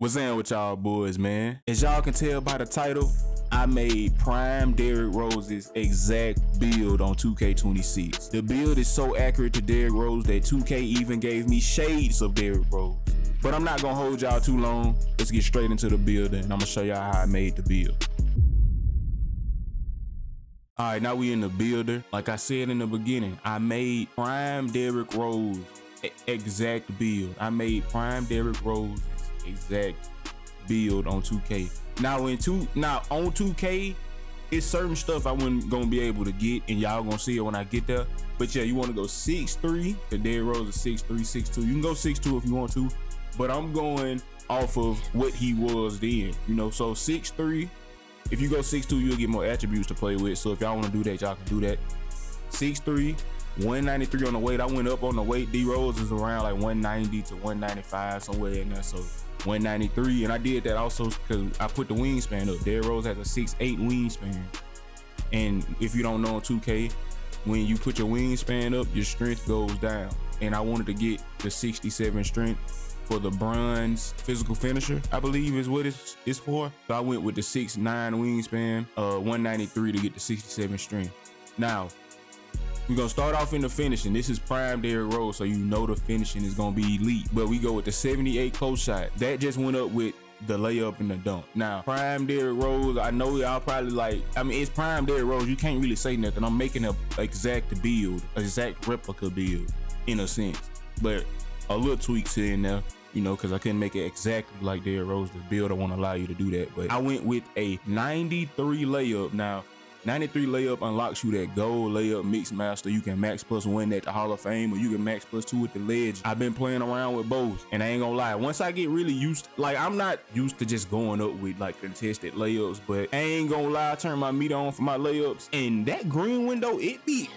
What's in with y'all boys, man? As y'all can tell by the title, I made prime Derrick Rose's exact build on 2K26. The build is so accurate to Derrick Rose that 2K even gave me shades of Derrick Rose. But I'm not gonna hold y'all too long. Let's get straight into the build and I'm gonna show y'all how I made the build. Alright, now we in the builder. Like I said in the beginning, I made prime Derrick Rose exact build. I made prime Derrick Rose exact build on 2K. Now on 2K, it's certain stuff I wasn't gonna be able to get, and y'all gonna see it when I get there. But yeah, you want to go 6'3", the Derrick Rose is 6'3", 6'2". You can go 6'2" if you want to, but I'm going off of what he was then. You know, so 6'3". If you go 6'2", you'll get more attributes to play with. So if y'all want to do that, y'all can do that. 6'3", 193 on the weight. I went up on the weight. D Rose is around like 190 to 195, somewhere in there. So 193, and I did that also because I put the wingspan up. Derrick Rose has a 6'8" wingspan, and if you don't know on 2K, when you put your wingspan up, your strength goes down. And I wanted to get the 67 strength for the bronze physical finisher, I believe is what it's for. So I went with the 6'9" wingspan, 193 to get the 67 strength. Now we're gonna start off in the finishing. This is prime Derrick Rose, so you know the finishing is gonna be elite. But we go with the 78 close shot. That just went up with the layup and the dunk. Now, prime Derrick Rose, I know y'all probably like, I mean, it's prime Derrick Rose. You can't really say nothing. I'm making an exact build, exact replica build in a sense. But a little tweaks here and there, you know, because I couldn't make it exactly like Derrick Rose. The build I won't allow you to do that. But I went with a 93 layup. Now, 93 layup unlocks you that gold layup mix master. You can max +1 at the Hall of Fame, or you can max +2 at the Legend. I've been playing around with both, and I ain't gonna lie, once I get really used, like I'm not used to just going up with like contested layups, but I ain't gonna lie, I turn my meter on for my layups, and that green window, it be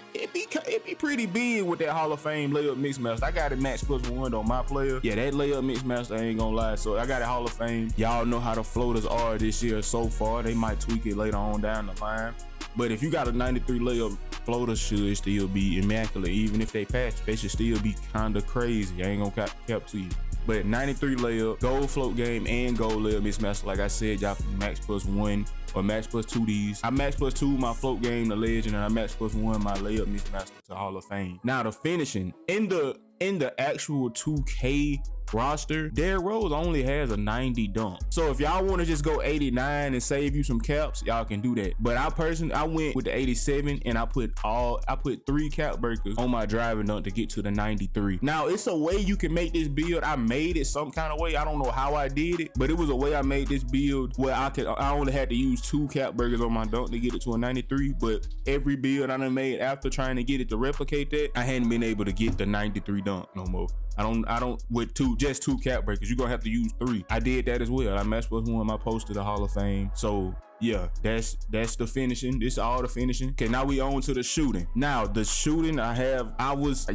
pretty big with that Hall of Fame layup mix master. I got it max +1 on my player. Yeah, that layup mix master, I ain't gonna lie. So I got it Hall of Fame. Y'all know how the floaters are this year so far. They might tweak it later on down the line. But if you got a 93 layup, floater should still be immaculate. Even if they patch, they should still be kinda crazy. I ain't gonna cap to you. But 93 layup, gold float game, and gold layup mix master. Like I said, y'all can max +1 or max +2 these. I max +2 my float game, the Legend, and I max +1 my layup mix master to Hall of Fame. Now the finishing in the actual 2K roster, Derrick Rose only has a 90 dunk. So if y'all want to just go 89 and save you some caps, y'all can do that. But I went with the 87, and I put 3 cap breakers on my driving dunk to get to the 93. Now it's a way you can make this build. I made it some kind of way. I don't know how I did it, but it was a way I made this build where I only had to use 2 cap breakers on my dunk to get it to a 93. But every build I done made after trying to get it to replicate that, I hadn't been able to get the 93 dunk no more. I don't with just 2 cap breakers. You're gonna have to use 3. I did that as well. I max +1 my post to the Hall of Fame. So yeah, that's the finishing. This is all the finishing. Okay, now we on to the shooting. Now the shooting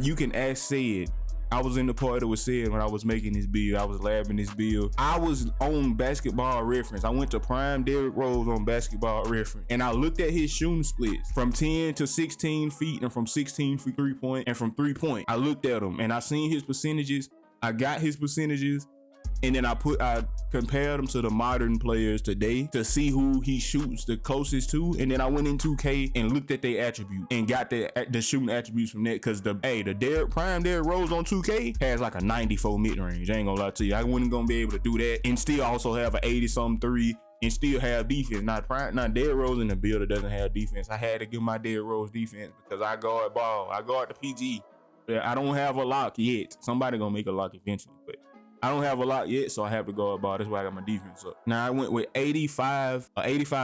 you can ask Sid. I was in the party with Sid when I was making this build. I was labbing this build. I was on Basketball Reference. I went to prime Derrick Rose on Basketball Reference, and I looked at his shooting splits from 10 to 16 feet and from 16 feet 3-point and from 3-point. I looked at them and I seen his percentages. I got his percentages, and then I compared them to the modern players today to see who he shoots the closest to. And then I went in 2K and looked at their attribute and got the shooting attributes from that. Cause the prime Derrick Rose on 2K has like a 94 mid range. I ain't gonna lie to you. I wasn't gonna be able to do that and still also have an 80-something 3 and still have defense. Not Derrick Rose in the builder doesn't have defense. I had to give my Derrick Rose defense because I guard ball. I guard the PG. I don't have a lock yet. Somebody gonna make a lock eventually, but I don't have a lot yet, so I have to go about. That's why I got my defense up. Now I went with 85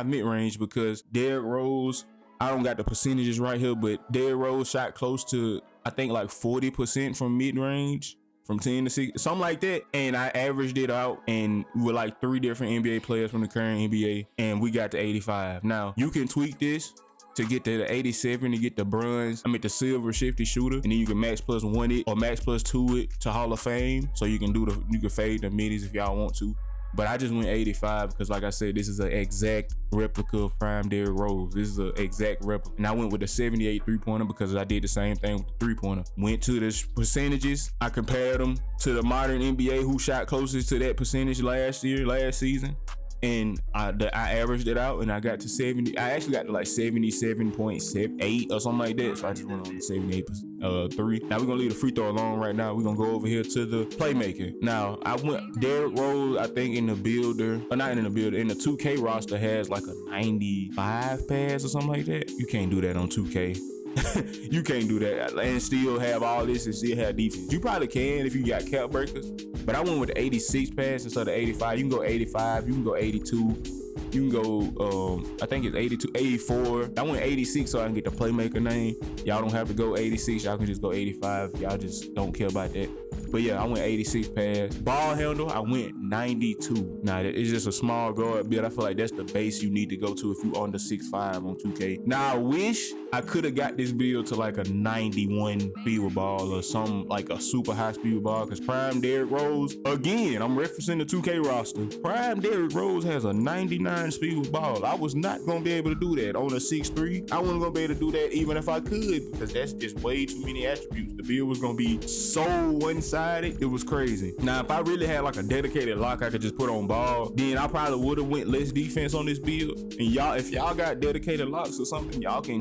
mid-range because Derrick Rose, I don't got the percentages right here, but Derrick Rose shot close to, I think like 40% from mid-range, from 10 to 6, something like that. And I averaged it out, and we were like 3 different NBA players from the current NBA, and we got to 85. Now you can tweak this to get to the 87 to get the bronze, the silver shifty shooter, and then you can max +1 it or max +2 it to Hall of Fame. So you can fade the middies if y'all want to. But I just went 85 because, like I said, this is an exact replica of prime Derrick Rose. This is an exact replica. And I went with the 78 three-pointer because I did the same thing with the three-pointer. Went to the percentages. I compared them to the modern NBA who shot closest to that percentage last season. And I averaged it out and I got to 70. I actually got to like 77.78 or something like that. So I just went on 78.3. Now we're gonna leave the free throw alone right now. We're gonna go over here to the playmaking. Now I went Derrick Rose, I think in the builder, or not in the builder, in the 2K roster has like a 95 pass or something like that. You can't do that on 2K. You can't do that and still have all this and still have defense. You probably can if you got cap breakers, but I went with the 86 pass instead of 85. You can go 85, you can go 82, you can go I think it's 82, 84. I went 86 so I can get the playmaker name. Y'all don't have to go 86, y'all can just go 85. Y'all just don't care about that. But yeah, I went 86 pass. Ball handle, I went 92. Now it's just a small guard build. I feel like that's the base you need to go to if you under 6'5" on 2K. Now I wish I could have got this build to like a 91 speed with ball or some like a super high speed with ball, because prime Derrick Rose, again, I'm referencing the 2K roster. Prime Derrick Rose has a 99 speed with ball. I was not gonna be able to do that on a 6'3". I wasn't gonna be able to do that even if I could, because that's just way too many attributes. The build was gonna be so one-sided, it was crazy. Now if I really had like a dedicated lock I could just put on ball, then I probably would have went less defense on this build. And y'all, if y'all got dedicated locks or something, y'all can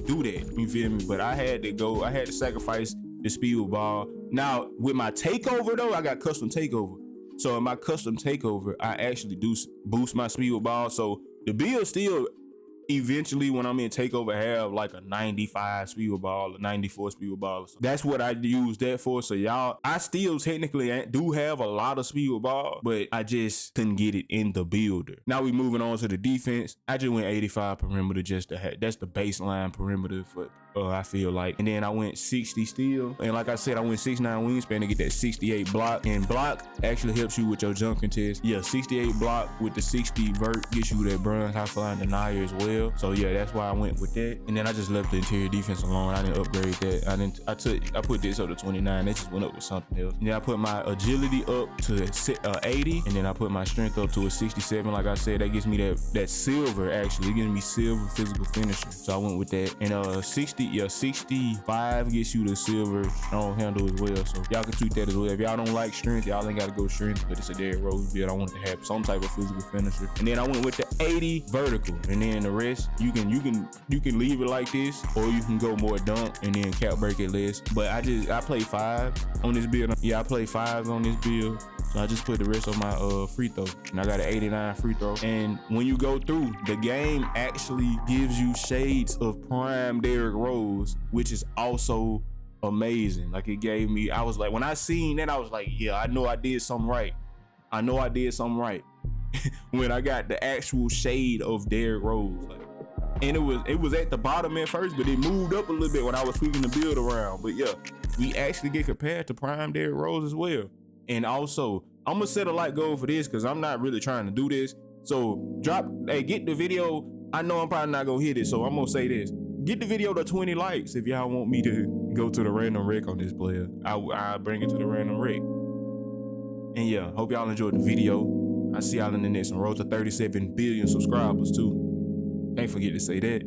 do that, you feel me? But I had to sacrifice the speed with ball. Now with my takeover though, I got custom takeover. So in my custom takeover, I actually do boost my speed with ball. So the build still eventually, when I'm in takeover, have like a 95 speed with ball, a 94 speed with ball. So that's what I use that for. So y'all, I still technically do have a lot of speed with ball, but I just couldn't get it in the builder. Now we moving on to the defense. I just went 85 perimeter just to have, that's the baseline perimeter for I feel like. And then I went 60 steal. And like I said, I went 69 wingspan to get that 68 block. And block actually helps you with your jump contest. Yeah, 68 block with the 60 vert gets you that bronze high flying denier as well. So yeah, that's why I went with that. And then I just left the interior defense alone. I didn't upgrade that. I put this up to 29. That just went up with something else. And then I put my agility up to 80. And then I put my strength up to a 67. Like I said, that gives me that silver actually. It gives me silver physical finisher. So I went with that. And 65 gets you the silver strong handle as well. So y'all can tweak that as well. If y'all don't like strength, y'all ain't gotta go strength, but it's a Derrick Rose build. I wanted to have some type of physical finisher. And then I went with the 80 vertical. And then the rest, you can leave it like this, or you can go more dunk and then cap break it less. But I play 5 on this build. Yeah, I play 5 on this build. So I just put the rest of my free throw. And I got an 89 free throw. And when you go through, the game actually gives you shades of prime Derrick Rose, which is also amazing. Like it gave me, I was like, when I seen that, I was like, yeah, I know I did something right. I know I did something right. When I got the actual shade of Derrick Rose. Like, and it was at the bottom at first, but it moved up a little bit when I was tweaking the build around. But yeah, we actually get compared to prime Derrick Rose as well. And also, I'm gonna set a like goal for this because I'm not really trying to do this. So get the video. I know I'm probably not gonna hit it, so I'm gonna say this. Get the video to 20 likes if y'all want me to go to the random wreck on this player. I'll bring it to the random wreck. And yeah, hope y'all enjoyed the video. I see y'all in the next one. Road to 37 billion subscribers too. Can't forget to say that.